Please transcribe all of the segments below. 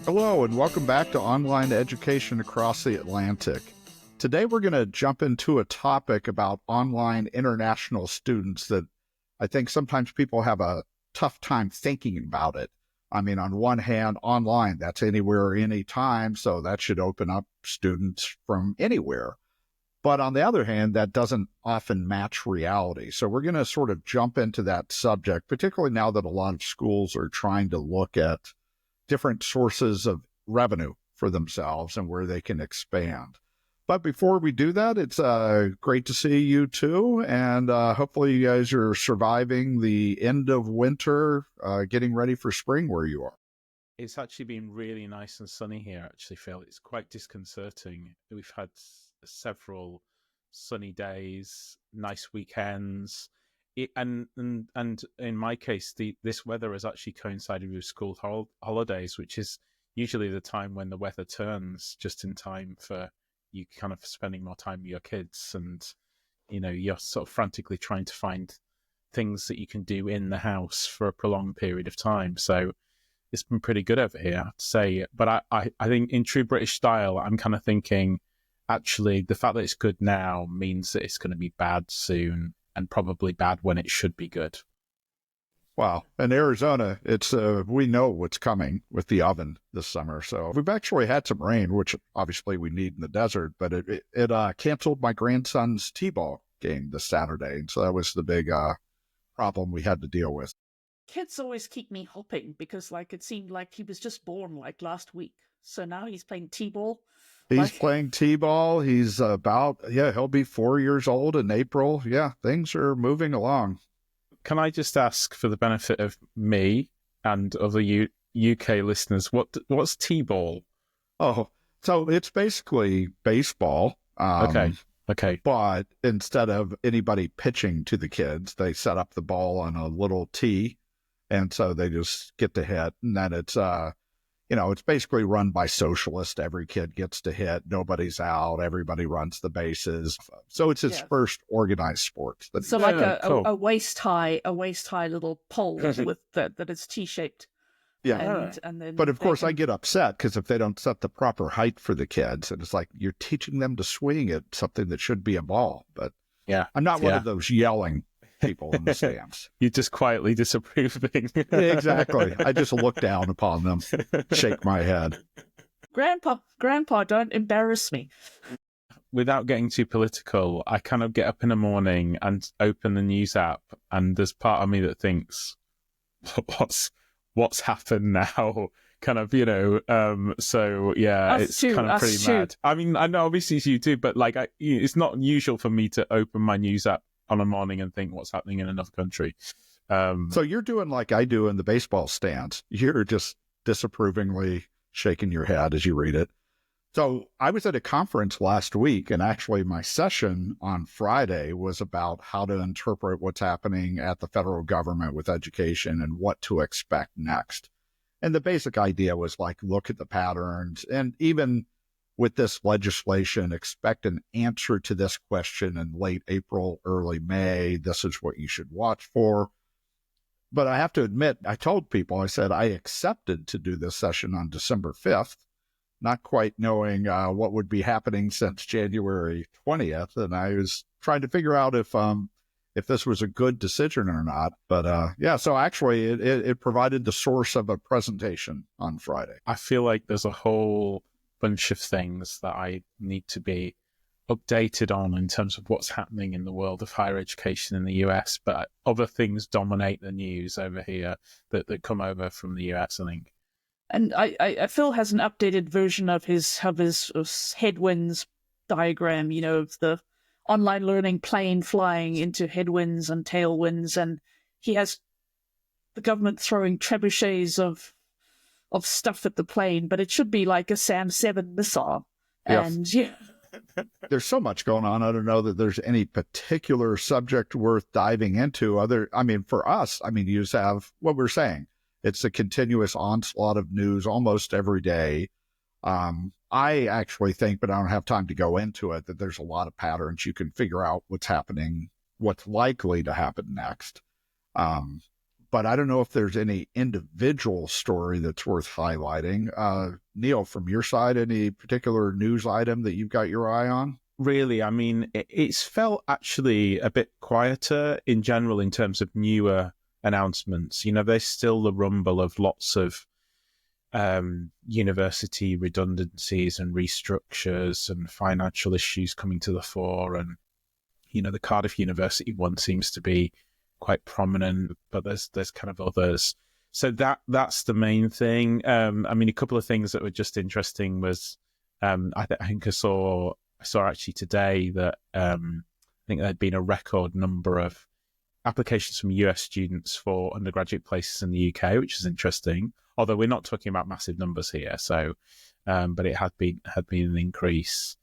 Hello, and welcome back to Online Education Across the Atlantic. Today, we're going to jump into a topic about online international students that I think sometimes people have a tough time thinking about it. I mean, on one hand, online, that's anywhere, anytime, so that should open up students from anywhere. But on the other hand, that doesn't often match reality. So we're going to sort of jump into that subject, particularly now that a lot of schools are trying to look at different sources of revenue for themselves and where they can expand. But before we do that, it's great to see you too. And hopefully you guys are surviving the end of winter, getting ready for spring where you are. It's actually been really nice and sunny here, actually, Phil. It's quite disconcerting. We've had several sunny days, nice weekends. And in my case, this weather has actually coincided with school holidays, which is usually the time when the weather turns just in time for you kind of spending more time with your kids. And, you know, you're sort of frantically trying to find things that you can do in the house for a prolonged period of time. So it's been pretty good over here, I have to say. But I think in true British style, I'm kind of thinking, actually, the fact that it's good now means that it's going to be bad soon, and probably bad when it should be good. Wow. In Arizona, it's we know what's coming with the oven this summer. So we've actually had some rain, which obviously we need in the desert, but it canceled my grandson's T-ball game this Saturday. And so that was the big problem we had to deal with. Kids always keep me hopping because, like, it seemed like he was just born, like, last week. So now he's playing T-ball. He's playing T-ball. He's he'll be 4 years old in April. Yeah, things are moving along. Can I just ask, for the benefit of me and other UK listeners, what's T-ball? Oh, so it's basically baseball. Okay. But instead of anybody pitching to the kids, they set up the ball on a little tee, and so they just get to hit. And then it's it's basically run by socialists. Every kid gets to hit. Nobody's out. Everybody runs the bases. So it's his first organized sport. So like a waist high little pole with that is T-shaped. Yeah. And then but of course I get upset because if they don't set the proper height for the kids, and it's like you're teaching them to swing at something that should be a ball. But yeah, I'm not one of those yelling people in the stands. You're just quietly disapproving. Exactly. I just look down upon them, shake my head. Grandpa, don't embarrass me. Without getting too political, I kind of get up in the morning and open the news app, and there's part of me that thinks, what's happened now? Kind of, so yeah, it's kind of pretty mad. I mean, I know obviously you do, but like, it's not usual for me to open my news app on a morning and think what's happening in another country. So you're doing like I do in the baseball stands. You're just disapprovingly shaking your head as you read it. So I was at a conference last week, and actually my session on Friday was about how to interpret what's happening at the federal government with education and what to expect next. And the basic idea was like, look at the patterns, and even with this legislation, expect an answer to this question in late April, early May. This is what you should watch for. But I have to admit, I told people, I said I accepted to do this session on December 5th, not quite knowing what would be happening since January 20th. And I was trying to figure out if this was a good decision or not. But so actually it provided the source of a presentation on Friday. I feel like there's a whole bunch of things that I need to be updated on in terms of what's happening in the world of higher education in the US, but other things dominate the news over here that come over from the US, I think. And Phil has an updated version of his headwinds diagram, of the online learning plane flying into headwinds and tailwinds, and he has the government throwing trebuchets of stuff at the plane, but it should be like a SAM-7 missile. And there's so much going on. I don't know that there's any particular subject worth diving into. For us, you just have what we're saying. It's a continuous onslaught of news almost every day. I actually think, but I don't have time to go into it, that there's a lot of patterns. You can figure out what's happening, what's likely to happen next. but I don't know if there's any individual story that's worth highlighting. Neil, from your side, any particular news item that you've got your eye on? Really, I mean, it's felt actually a bit quieter in general in terms of newer announcements. There's still the rumble of lots of university redundancies and restructures and financial issues coming to the fore. And, the Cardiff University one seems to be quite prominent, but there's kind of others. So that's the main thing. I mean, a couple of things that were just interesting was I think I saw actually today that I think there'd been a record number of applications from US students for undergraduate places in the UK, which is interesting. Although we're not talking about massive numbers here, so but it had been an increase.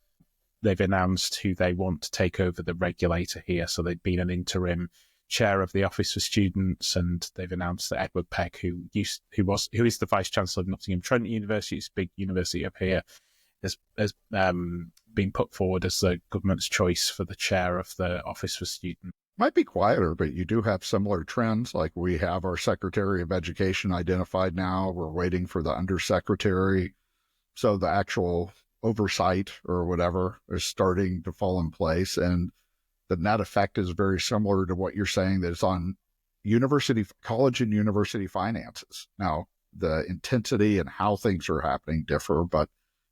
They've announced who they want to take over the regulator here. So they've been an interim chair of the Office for Students, and they've announced that Edward Peck, who is the Vice Chancellor of Nottingham Trent University, it's a big university up here, has been put forward as the government's choice for the chair of the Office for Students. Might be quieter, but you do have similar trends. Like we have our Secretary of Education identified now. We're waiting for the Undersecretary. So the actual oversight or whatever is starting to fall in place. And the net effect is very similar to what you're saying, that it's on college and university finances. Now, the intensity and how things are happening differ, but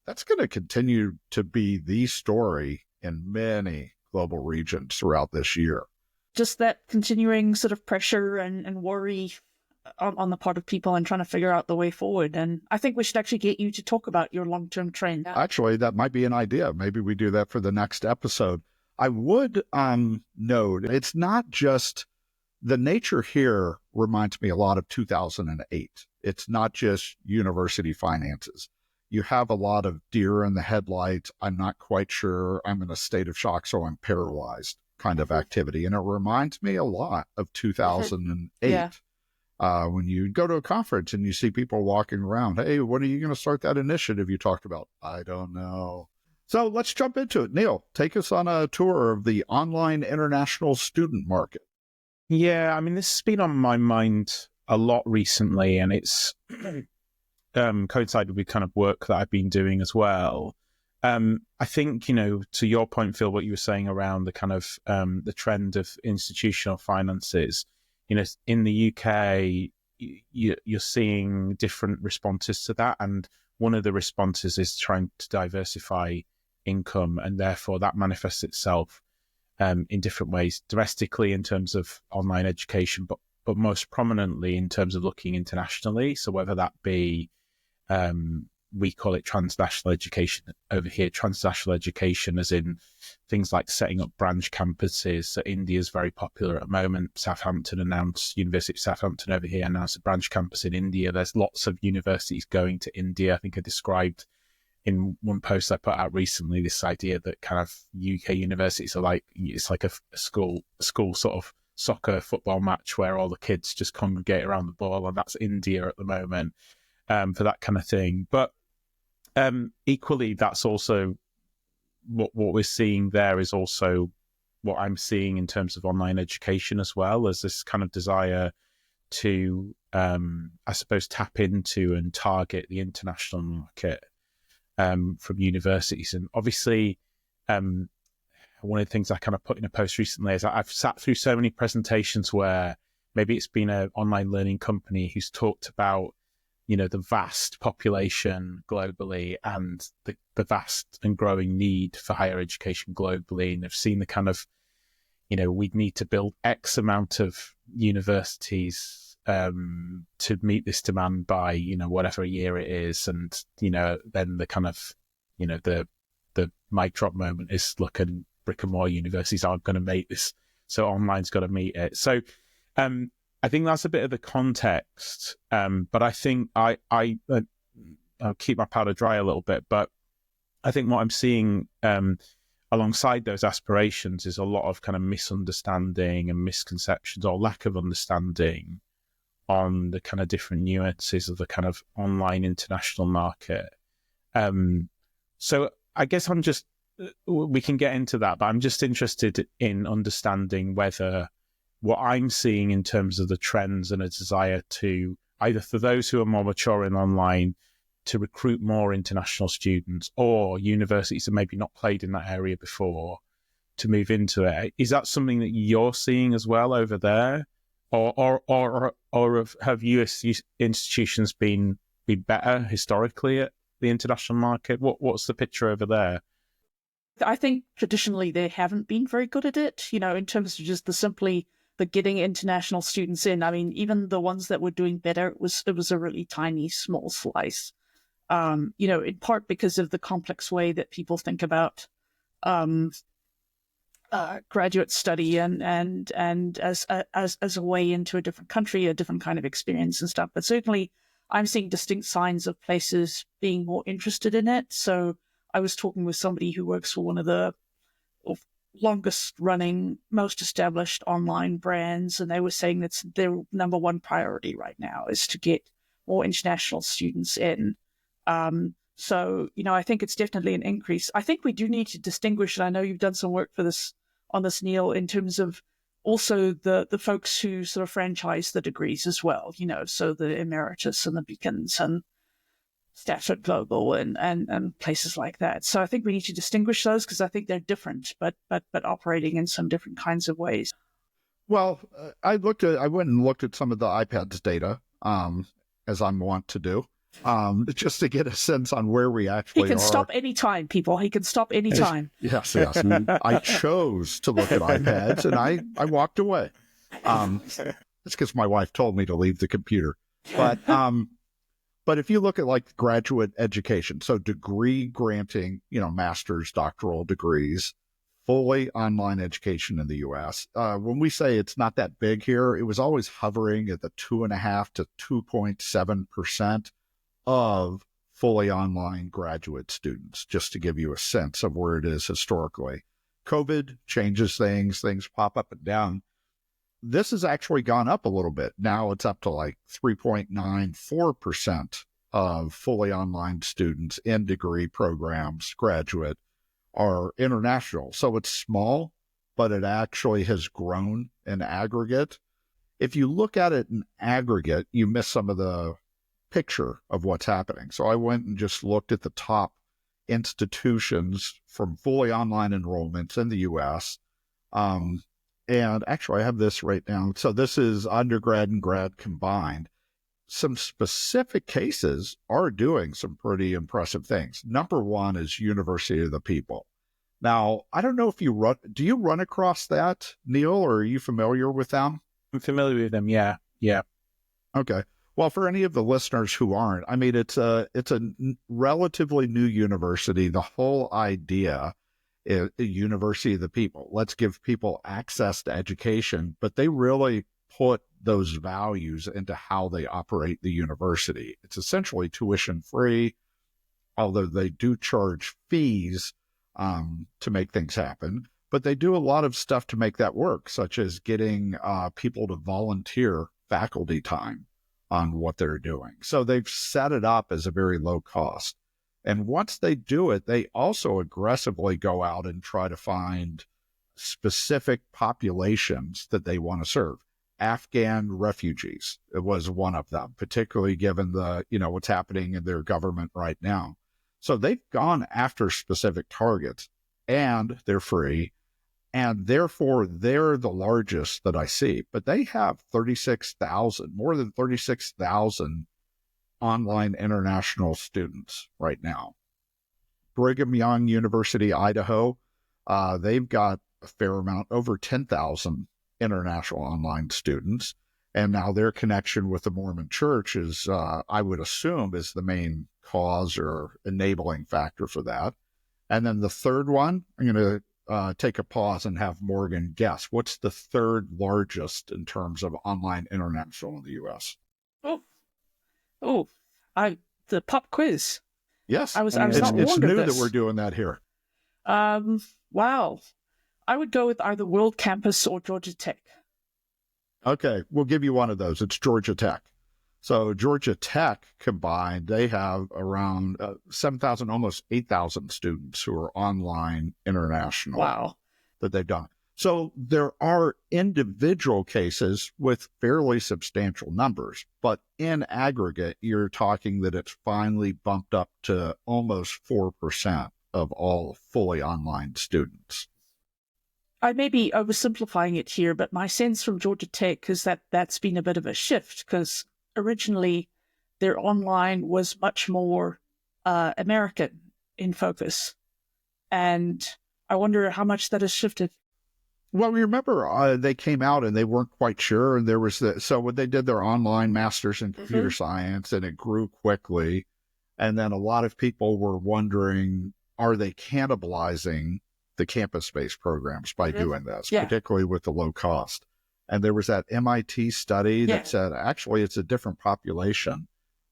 that's going to continue to be the story in many global regions throughout this year. Just that continuing sort of pressure and worry on the part of people and trying to figure out the way forward. And I think we should actually get you to talk about your long-term trend. Actually, that might be an idea. Maybe we do that for the next episode. I would note, it's not just, the nature here reminds me a lot of 2008. It's not just university finances. You have a lot of deer in the headlights. I'm not quite sure. I'm in a state of shock, so I'm paralyzed kind of activity. And it reminds me a lot of 2008. Yeah. When you go to a conference and you see people walking around, hey, when are you going to start that initiative you talked about? I don't know. So let's jump into it. Neil, take us on a tour of the online international student market. Yeah, I mean, this has been on my mind a lot recently, and it's coincided with kind of work that I've been doing as well. I think, to your point, Phil, what you were saying around the kind of the trend of institutional finances, in the UK, you're seeing different responses to that. And one of the responses is trying to diversify income. And therefore that manifests itself in different ways, domestically in terms of online education, but most prominently in terms of looking internationally. So whether that be, we call it transnational education over here, transnational education as in things like setting up branch campuses. So India is very popular at the moment. University of Southampton over here announced a branch campus in India. There's lots of universities going to India. I think I described in one post I put out recently this idea that kind of UK universities are like, it's like a school sort of soccer football match where all the kids just congregate around the ball, and that's India at the moment for that kind of thing. But equally, that's also what we're seeing there is also what I'm seeing in terms of online education as well, as this kind of desire to, I suppose, tap into and target the international market from universities. And obviously, one of the things I kind of put in a post recently is I've sat through so many presentations where maybe it's been an online learning company who's talked about, the vast population globally and the vast and growing need for higher education globally. And I've seen the kind of, we'd need to build X amount of universities to meet this demand by, whatever year it is. And, then the kind of, the mic drop moment is, look, and brick and mortar universities aren't going to make this. So online's got to meet it. So, I think that's a bit of the context, but I think I'll keep my powder dry a little bit. But I think what I'm seeing alongside those aspirations is a lot of kind of misunderstanding and misconceptions or lack of understanding on the kind of different nuances of the kind of online international market. So I guess we can get into that, but I'm just interested in understanding whether what I'm seeing in terms of the trends and a desire to either for those who are more mature in online to recruit more international students, or universities that maybe not played in that area before to move into it. Is that something that you're seeing as well over there, or have US institutions been better historically at the international market? What's the picture over there? I think traditionally they haven't been very good at it, in terms of just the getting international students in. I mean, even the ones that were doing better, it was a really tiny, small slice. In part because of the complex way that people think about graduate study and as a way into a different country, a different kind of experience and stuff. But certainly, I'm seeing distinct signs of places being more interested in it. So I was talking with somebody who works for one of the longest running, most established online brands, and they were saying that's their number one priority right now is to get more international students in. So, I think it's definitely an increase. I think we do need to distinguish, and I know you've done some work on this, Neil, in terms of also the folks who sort of franchise the degrees as well, so the Emeritus and the Beacons and Stafford Global and places like that. So I think we need to distinguish those because I think they're different, but operating in some different kinds of ways. Well, I went and looked at some of the iPad's data, as I'm wont to do, just to get a sense on where we actually are. He can stop anytime, people. He can stop anytime. Yes. I chose to look at iPads, and I walked away. It's because my wife told me to leave the computer. But if you look at like graduate education, so degree granting, master's, doctoral degrees, fully online education in the U.S. When we say it's not that big here, it was always hovering at the 2.5 to 2.7% of fully online graduate students, just to give you a sense of where it is historically. COVID changes things pop up and down. This has actually gone up a little bit. Now it's up to like 3.94% of fully online students in degree programs, graduate, are international. So it's small, but it actually has grown in aggregate. If you look at it in aggregate, you miss some of the picture of what's happening. So I went and just looked at the top institutions from fully online enrollments in the U.S., and actually, I have this right now. So this is undergrad and grad combined. Some specific cases are doing some pretty impressive things. Number one is University of the People. Now, I don't know if do you run across that, Neil, or are you familiar with them? I'm familiar with them, yeah. Okay. Well, for any of the listeners who aren't, I mean, it's a relatively new university. The whole idea University of the People. Let's give people access to education, but they really put those values into how they operate the university. It's essentially tuition free, although they do charge fees to make things happen, but they do a lot of stuff to make that work, such as getting people to volunteer faculty time on what they're doing. So they've set it up as a very low cost. And once they do it, they also aggressively go out and try to find specific populations that they want to serve. Afghan refugees was one of them, particularly given what's happening in their government right now. So they've gone after specific targets, and they're free, and therefore they're the largest that I see. But they have more than 36,000 online international students right now. Brigham Young University, Idaho, they've got a fair amount, over 10,000 international online students. And now their connection with the Mormon Church is, I would assume, is the main cause or enabling factor for that. And then the third one, I'm going to take a pause and have Morgan guess. What's the third largest in terms of online international in the U.S.? The pop quiz. Yes, I was not warned it's new of this. that we're doing that here. Wow. I would go with either World Campus or Georgia Tech. Okay, we'll give you one of those. It's Georgia Tech. So Georgia Tech combined, they have around 7,000, almost 8,000 students who are online international. Wow. That they've done. So there are individual cases with fairly substantial numbers, but in aggregate, you're talking that it's finally bumped up to almost 4% of all fully online students. I may be oversimplifying it here, but my sense from Georgia Tech is that that's been a bit of a shift, because originally their online was much more American in focus. And I wonder how much that has shifted. Well, remember, they came out and they weren't quite sure. And there was so when they did their online masters in computer science, and it grew quickly. And then a lot of people were wondering, are they cannibalizing the campus-based programs by doing this, particularly with the low cost? And there was that MIT study that said, actually, it's a different population.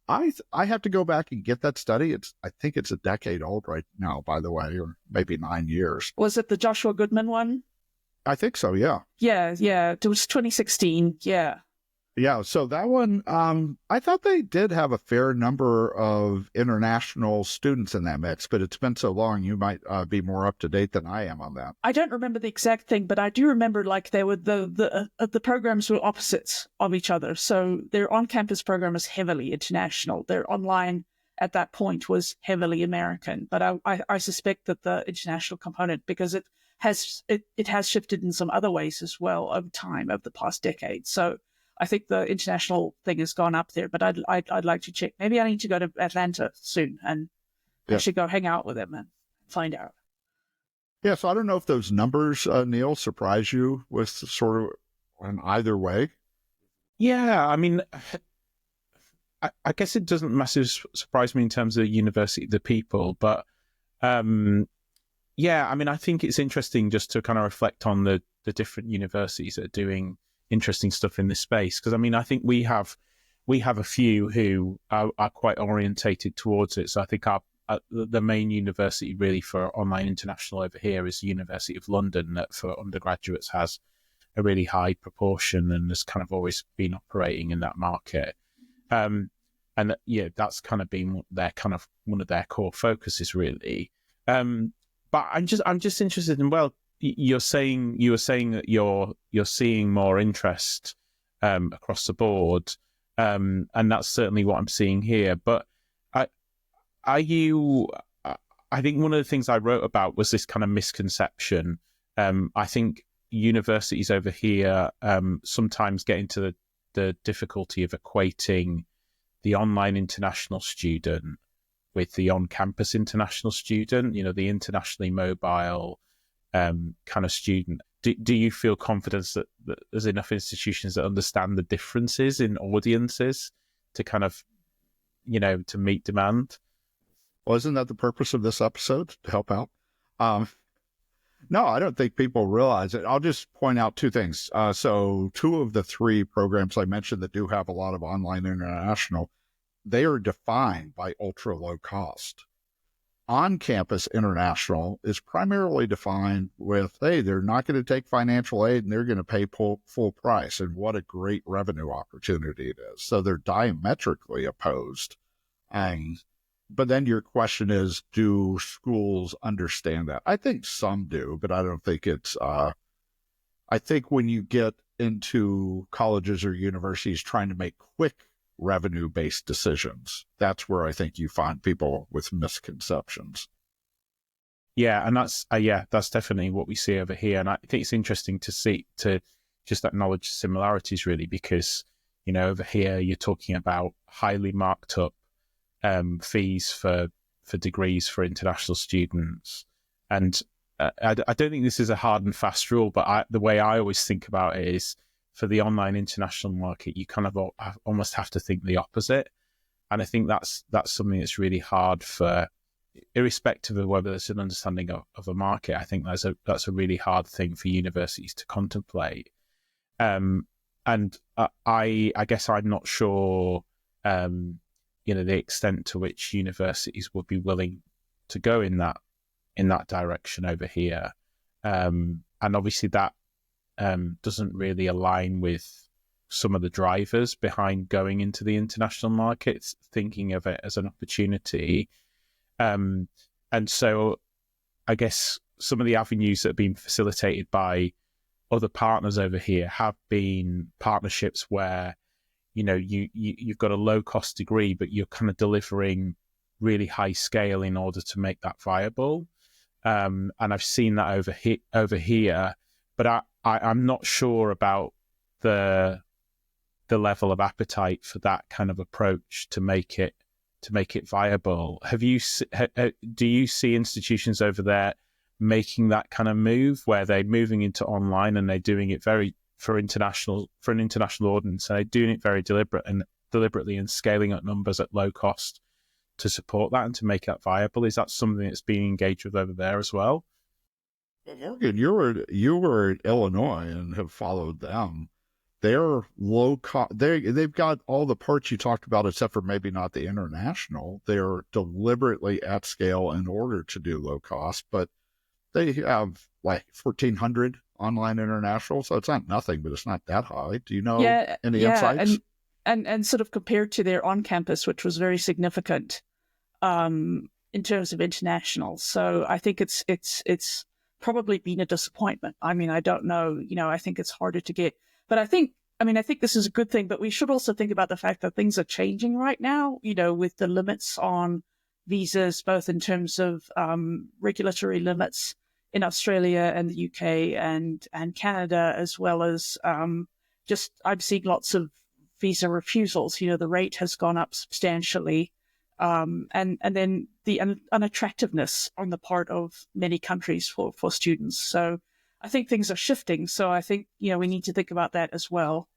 I have to go back and get that study. I think it's a decade old right now, by the way, or maybe 9 years. Was it the Joshua Goodman one? I think so, yeah. Yeah. It was 2016, yeah. Yeah, so that one, I thought they did have a fair number of international students in that mix, but it's been so long, you might be more up to date than I am on that. I don't remember the exact thing, but I do remember like they were the programs were opposites of each other. So their on-campus program is heavily international. Their online at that point was heavily American, but I suspect that the international component, because it has shifted in some other ways as well over time, over the past decade. So I think the international thing has gone up there, but I'd like to check. Maybe I need to go to Atlanta soon and actually go hang out with them and find out. Yeah, so I don't know if those numbers, Neil, surprise you with sort of in either way. Yeah, I mean, I guess it doesn't massively surprise me in terms of university, the people, but yeah, I mean, I think it's interesting just to kind of reflect on the different universities that are doing interesting stuff in this space, because I mean, I think we have a few who are quite orientated towards it. So I think the main university really for online international over here is the University of London, that for undergraduates has a really high proportion and has kind of always been operating in that market. And yeah, that's kind of been their kind of one of their core focuses really. But I'm just interested in, well, you were saying that you're seeing more interest across the board, and that's certainly what I'm seeing here. But I think one of the things I wrote about was this kind of misconception. I think universities over here sometimes get into the difficulty of equating the online international student with the on-campus international student, the internationally mobile kind of student. Do you feel confident that there's enough institutions that understand the differences in audiences to kind of, to meet demand? Well, isn't that the purpose of this episode, to help out? No, I don't think people realize it. I'll just point out two things. So 2 of the 3 programs I mentioned that do have a lot of online international, they are defined by ultra low cost. On-campus international is primarily defined with, hey, they're not going to take financial aid and they're going to pay full price. And what a great revenue opportunity it is. So they're diametrically opposed. But then your question is, do schools understand that? I think some do, but I don't think it's, I think when you get into colleges or universities trying to make quick revenue-based decisions, that's where I think you find people with misconceptions. Yeah, and that's definitely what we see over here. And I think it's interesting to just acknowledge similarities, really, because over here you're talking about highly marked up fees for degrees for international students, and I don't think this is a hard and fast rule, but the way I always think about it is, for the online international market, you kind of almost have to think the opposite. And I think that's something that's really hard for, irrespective of whether there's an understanding of a market. I think that's a really hard thing for universities to contemplate. And I guess I'm not sure, the extent to which universities would be willing to go in that direction over here. And obviously that doesn't really align with some of the drivers behind going into the international markets, thinking of it as an opportunity. And so I guess some of the avenues that have been facilitated by other partners over here have been partnerships where, you've got a low cost degree, but you're kind of delivering really high scale in order to make that viable. And I've seen that over here, but I'm not sure about the level of appetite for that kind of approach to make it viable. Do you see institutions over there making that kind of move where they're moving into online and they're doing it for an international audience, and they're doing it very deliberately and scaling up numbers at low cost to support that and to make that viable? Is that something that's being engaged with over there as well? Well, Morgan, you were at Illinois and have followed them. They're low cost. They've got all the parts you talked about, except for maybe not the international. They're deliberately at scale in order to do low cost, but they have like 1,400 online international, so it's not nothing, but it's not that high. Do you know any insights? And sort of compared to their on campus, which was very significant in terms of international. So I think it's probably been a disappointment. I mean, I don't know. I think it's harder to get. But I think this is a good thing, but we should also think about the fact that things are changing right now, with the limits on visas, both in terms of regulatory limits in Australia and the UK and Canada, as well as I'm seeing lots of visa refusals. The rate has gone up substantially. And then the unattractiveness on the part of many countries for students. So I think things are shifting. So I think, we need to think about that as well.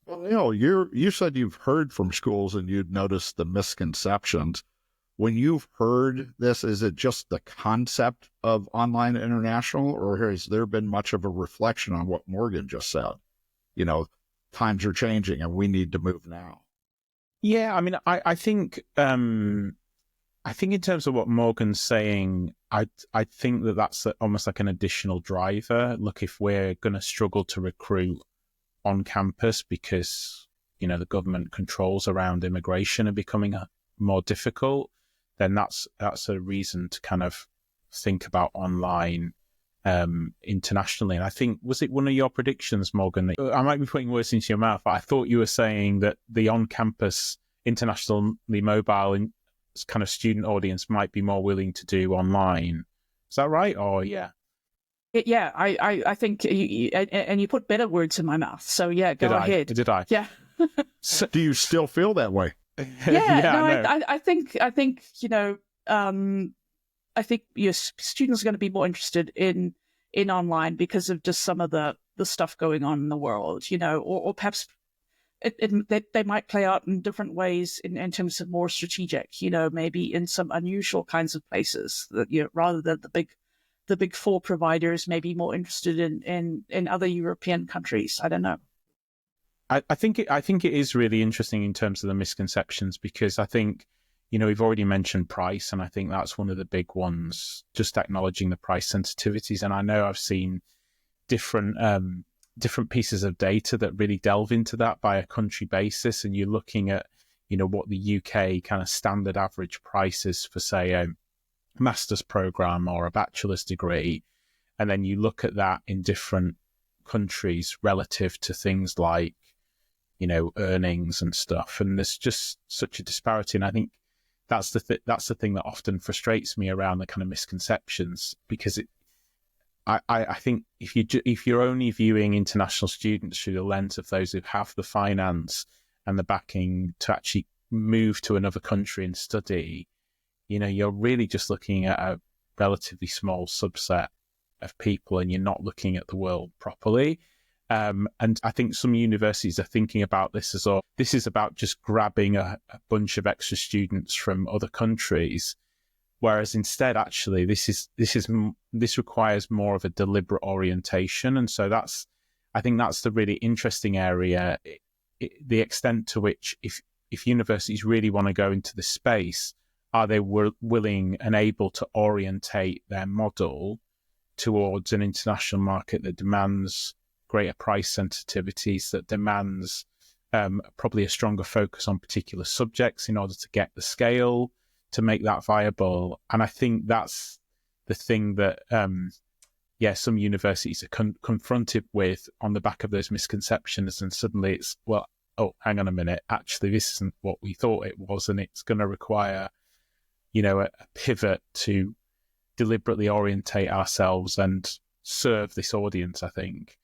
Well, you said you've heard from schools and you'd noticed the misconceptions. When you've heard this, is it just the concept of online international, or has there been much of a reflection on what Morgan just said? Times are changing and we need to move now. Yeah, I mean, I think in terms of what Morgan's saying, I think that's almost like an additional driver. Look, if we're going to struggle to recruit on campus because the government controls around immigration are becoming more difficult, then that's a reason to kind of think about online internationally. And I think, was it one of your predictions, Morgan? I might be putting words into your mouth, but I thought you were saying that the on-campus internationally mobile kind of student audience might be more willing to do online. Is that right? Or yeah, I think you put better words in my mouth. So yeah, go ahead. Did I? Yeah. So, do you still feel that way? I think I think your students are going to be more interested in online because of just some of the stuff going on in the world, or perhaps they might play out in different ways in terms of more strategic, maybe in some unusual kinds of places that, rather than the big four providers, maybe more interested in other European countries. I don't know. I think it is really interesting in terms of the misconceptions, because I think, we've already mentioned price, and I think that's one of the big ones, just acknowledging the price sensitivities. And I know I've seen different pieces of data that really delve into that by a country basis, and you're looking at, what the UK kind of standard average price is for, say, a master's program or a bachelor's degree, and then you look at that in different countries relative to things like, earnings and stuff, and there's just such a disparity. And I think that's the thing that often frustrates me around the kind of misconceptions, because I think if you're only viewing international students through the lens of those who have the finance and the backing to actually move to another country and study, you're really just looking at a relatively small subset of people, and you're not looking at the world properly. And I think some universities are thinking about this as, this is about just grabbing a bunch of extra students from other countries, whereas instead, actually, this requires more of a deliberate orientation. And so I think that's the really interesting area, the extent to which, if universities really want to go into this space, are they willing and able to orientate their model towards an international market that demands greater price sensitivities, that demands probably a stronger focus on particular subjects in order to get the scale to make that viable. And I think that's the thing that some universities are confronted with on the back of those misconceptions, and suddenly it's, well, oh, hang on a minute, actually this isn't what we thought it was, and it's going to require, a pivot to deliberately orientate ourselves and serve this audience, I think.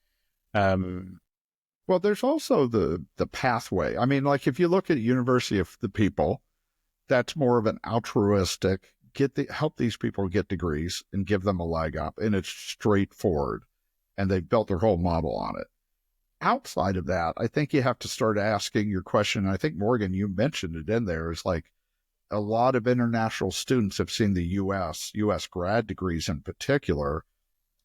Well, there's also the pathway. I mean, like if you look at University of the People, that's more of an altruistic, help these people get degrees and give them a leg up, and it's straightforward, and they've built their whole model on it. Outside of that, I think you have to start asking your question. I think, Morgan, you mentioned it in there, is like a lot of international students have seen the U.S. grad degrees in particular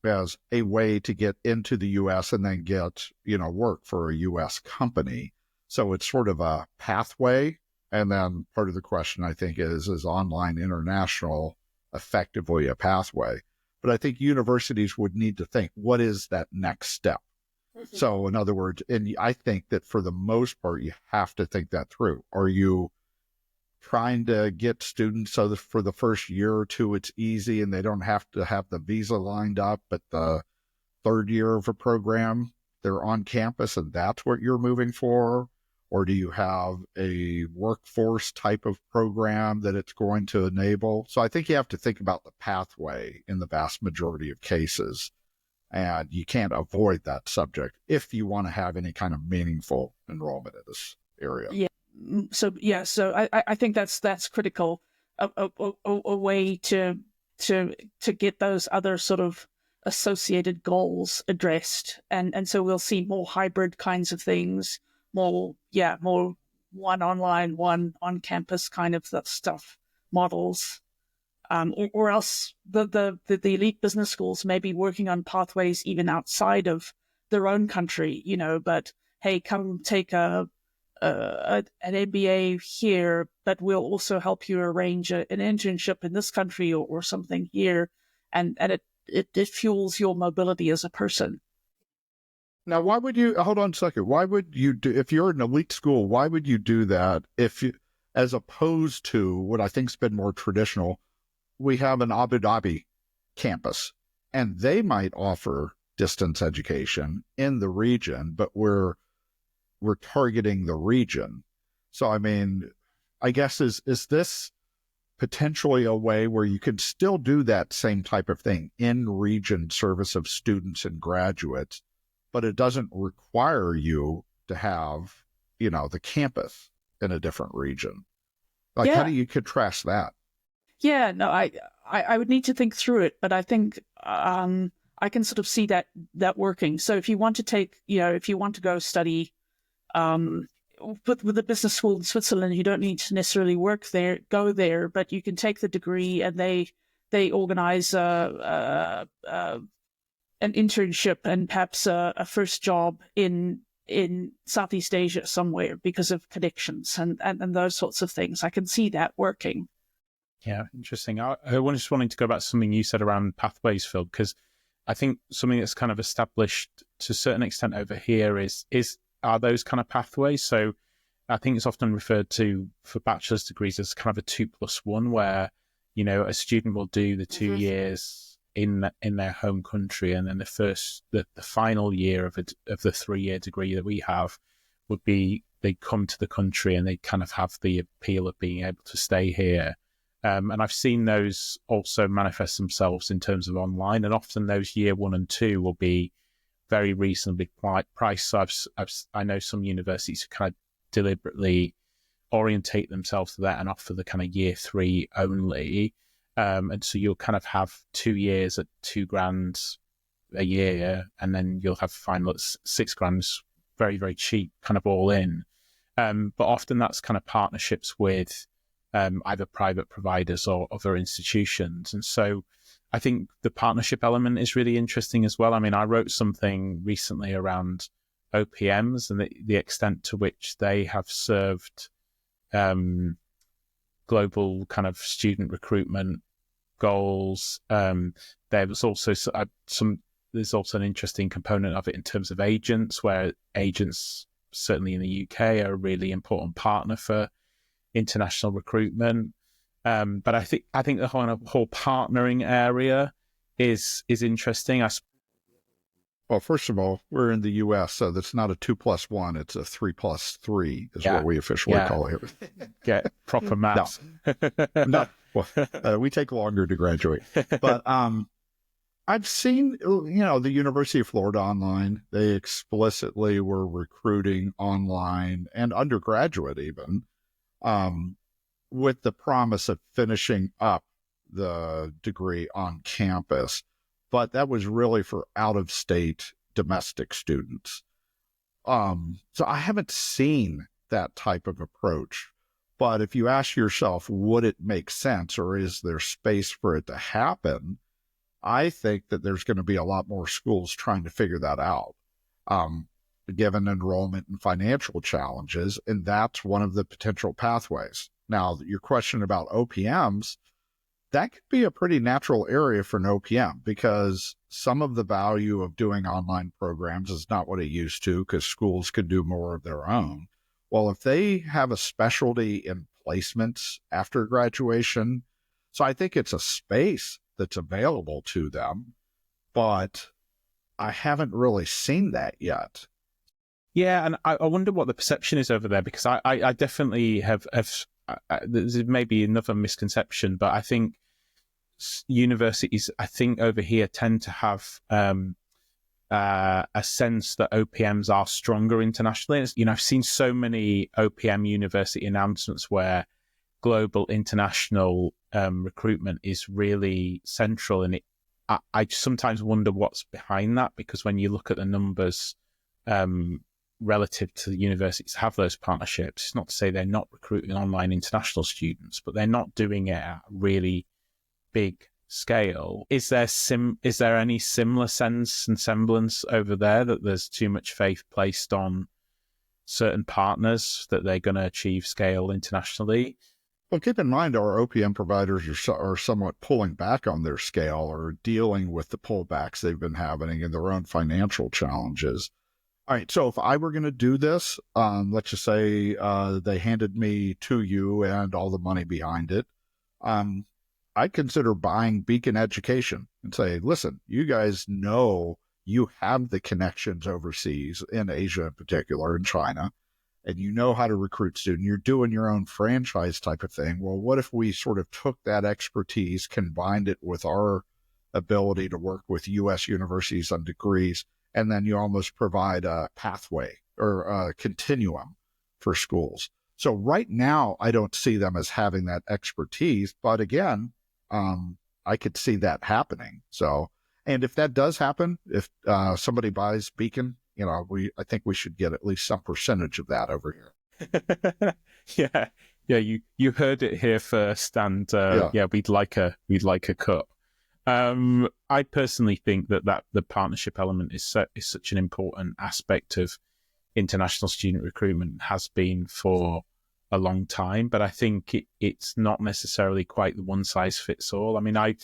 as a way to get into the U.S. and then get, work for a U.S. company. So it's sort of a pathway. And then part of the question, I think, is online international effectively a pathway? But I think universities would need to think, what is that next step? Mm-hmm. So in other words, and I think that for the most part, you have to think that through. Are you trying to get students so that for the first year or two, it's easy and they don't have to have the visa lined up, but the third year of a program, they're on campus and that's what you're moving for? Or do you have a workforce type of program that it's going to enable? So I think you have to think about the pathway in the vast majority of cases. And you can't avoid that subject if you want to have any kind of meaningful enrollment in this area. Yeah. So I think that's critical. A way to get those other sort of associated goals addressed, and so we'll see more hybrid kinds of things, more one online, one on campus kind of stuff models, or else the elite business schools may be working on pathways even outside of their own country, But hey, come take an MBA here, but we'll also help you arrange an internship in this country or something here, and it fuels your mobility as a person. Now, why would you, hold on a second, why would you do, if you're an elite school, why would you do that as opposed to what I think's been more traditional? We have an Abu Dhabi campus, and they might offer distance education in the region, but we're targeting the region. So, I mean, I guess is this potentially a way where you could still do that same type of thing in region service of students and graduates, but it doesn't require you to have, the campus in a different region? Like, How do you contrast that? Yeah, no, I would need to think through it, but I think I can sort of see that working. So if you want to take, if you want to go study with a business school in Switzerland, you don't need to necessarily go there, but you can take the degree, and they organize an internship and perhaps a first job in Southeast Asia somewhere because of connections and those sorts of things. I can see that working. Yeah, interesting. I just wanted to go back to something you said around pathways, Phil, because I think something that's kind of established to a certain extent over here are those kind of pathways. So I think it's often referred to for bachelor's degrees as kind of a 2+1, where, a student will do the 2 years in their home country, and then the final year of the 3-year degree that we have would be they come to the country and they kind of have the appeal of being able to stay here. And I've seen those also manifest themselves in terms of online, and often those year 1 and 2 will be very reasonably priced. So I know some universities who kind of deliberately orientate themselves to that and offer the kind of year 3 only. And so you'll kind of have 2 years at $2,000 a year, and then you'll have final at $6,000, very, very cheap, kind of all in. But often that's kind of partnerships with either private providers or other institutions. And so I think the partnership element is really interesting as well. I mean, I wrote something recently around OPMs and the extent to which they have served global kind of student recruitment goals. There's also there's also an interesting component of it in terms of agents, where agents, certainly in the UK, are a really important partner for international recruitment. But I think the whole partnering area is interesting. Well, first of all, we're in the U.S., so that's not a 2+1; it's a 3+3, is what we officially call it. Get proper maths. No, well, we take longer to graduate. But I've seen, the University of Florida online. They explicitly were recruiting online and undergraduate even, with the promise of finishing up the degree on campus. But that was really for out-of-state domestic students. So I haven't seen that type of approach. But if you ask yourself, would it make sense, or is there space for it to happen? I think that there's going to be a lot more schools trying to figure that out, given enrollment and financial challenges. And that's one of the potential pathways. Now, your question about OPMs, that could be a pretty natural area for an OPM, because some of the value of doing online programs is not what it used to, because schools could do more of their own. Well, if they have a specialty in placements after graduation, so I think it's a space that's available to them, but I haven't really seen that yet. Yeah, and I wonder what the perception is over there, because I definitely have there's maybe another misconception, but I think universities, I think over here, tend to have a sense that OPMs are stronger internationally. I've seen so many OPM university announcements where global international recruitment is really central, and I sometimes wonder what's behind that, because when you look at the numbers relative to the universities have those partnerships, it's not to say they're not recruiting online international students, but they're not doing it at a really big scale. Is there any similar sense and semblance over there, that there's too much faith placed on certain partners that they're going to achieve scale internationally? Well, keep in mind, our OPM providers are somewhat pulling back on their scale, or dealing with the pullbacks they've been having and their own financial challenges. All right, so if I were going to do this, let's just say they handed me to you and all the money behind it, I'd consider buying Beacon Education and say, listen, you guys know you have the connections overseas, in Asia in particular, in China, and you know how to recruit students. You're doing your own franchise type of thing. Well, what if we sort of took that expertise, combined it with our ability to work with U.S. universities on degrees, and then you almost provide a pathway or a continuum for schools. So right now, I don't see them as having that expertise, but again, I could see that happening. So, and if that does happen, if somebody buys Beacon, I think we should get at least some percentage of that over here. Yeah. You heard it here first, and we'd like a cut. I personally think that the partnership element is such an important aspect of international student recruitment, has been for a long time, but I think it's not necessarily quite the one size fits all. I mean, I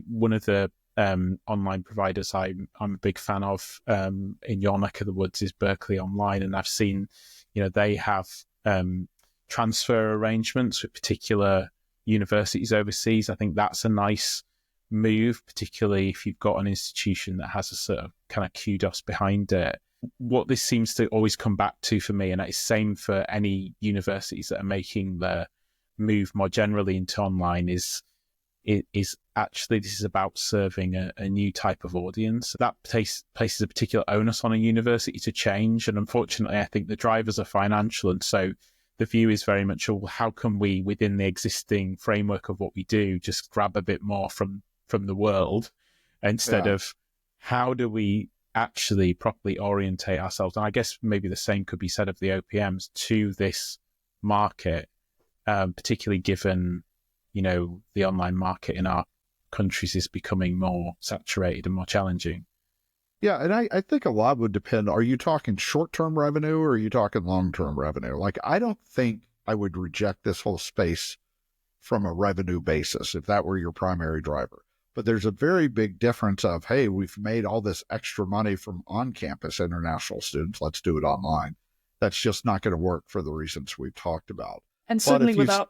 one of the online providers I'm a big fan of in your neck of the woods is Berkeley Online, and I've seen, they have transfer arrangements with particular universities overseas. I think that's a nice move, particularly if you've got an institution that has a sort of kind of kudos behind it. What this seems to always come back to for me, and it's same for any universities that are making the move more generally into online, is actually this is about serving a new type of audience. That places a particular onus on a university to change, and unfortunately I think the drivers are financial, and so the view is very much, how can we, within the existing framework of what we do, just grab a bit more from the world, instead of how do we actually properly orientate ourselves. And I guess maybe the same could be said of the OPMs to this market, particularly given, the online market in our countries is becoming more saturated and more challenging. Yeah, and I think a lot would depend. Are you talking short-term revenue, or are you talking long-term revenue? Like, I don't think I would reject this whole space from a revenue basis if that were your primary driver. But there's a very big difference of, hey, we've made all this extra money from on-campus international students, let's do it online. That's just not going to work for the reasons we've talked about. And certainly without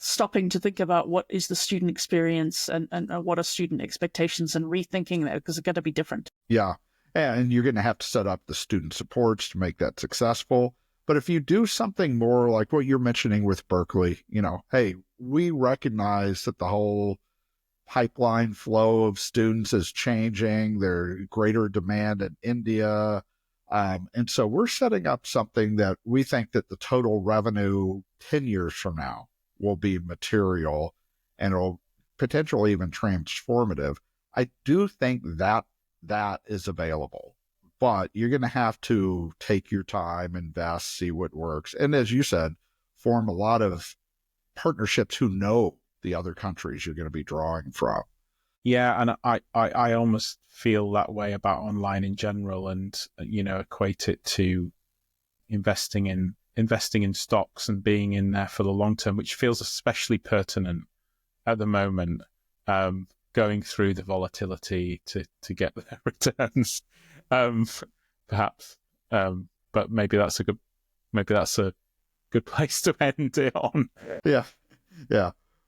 stopping to think about what is the student experience and what are student expectations and rethinking that, because it's going to be different. Yeah. And you're going to have to set up the student supports to make that successful. But if you do something more like what you're mentioning with Berkeley, hey, we recognize that the whole pipeline flow of students is changing. There's greater demand in India. And so we're setting up something that we think that the total revenue 10 years from now will be material and it'll potentially even transformative. I do think that is available, but you're going to have to take your time, invest, see what works. And as you said, form a lot of partnerships who know the other countries you're going to be drawing from. Yeah, and I almost feel that way about online in general, and equate it to investing in stocks and being in there for the long term, which feels especially pertinent at the moment, going through the volatility to get the returns, perhaps. But maybe that's a good place to end it on. Yeah.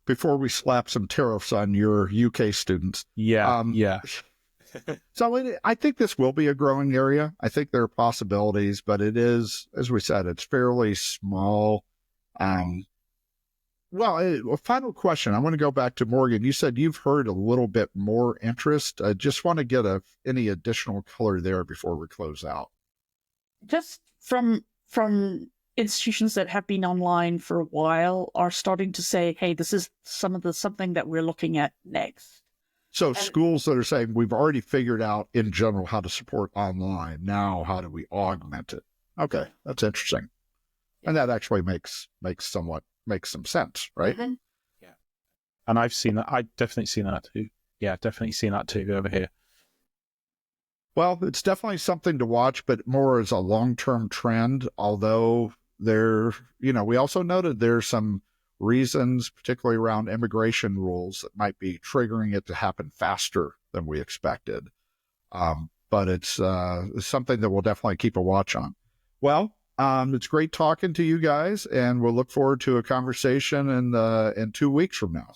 Before we slap some tariffs on your UK students. Yeah. So I think this will be a growing area. I think there are possibilities, but it is, as we said, it's fairly small. A final question. I want to go back to Morgan. You said you've heard a little bit more interest. I just want to get any additional color there before we close out. Just from institutions that have been online for a while are starting to say, hey, this is something that we're looking at next. So schools that are saying, we've already figured out in general how to support online. Now, how do we augment it? Okay, that's interesting. And that actually makes some sense, right? Mm-hmm. Yeah. And I've seen that. I've definitely seen that too. Yeah, definitely seen that too over here. Well, it's definitely something to watch, but more as a long-term trend, although we also noted there's some reasons, particularly around immigration rules, that might be triggering it to happen faster than we expected. But it's something that we'll definitely keep a watch on. Well, it's great talking to you guys, and we'll look forward to a conversation in 2 weeks from now.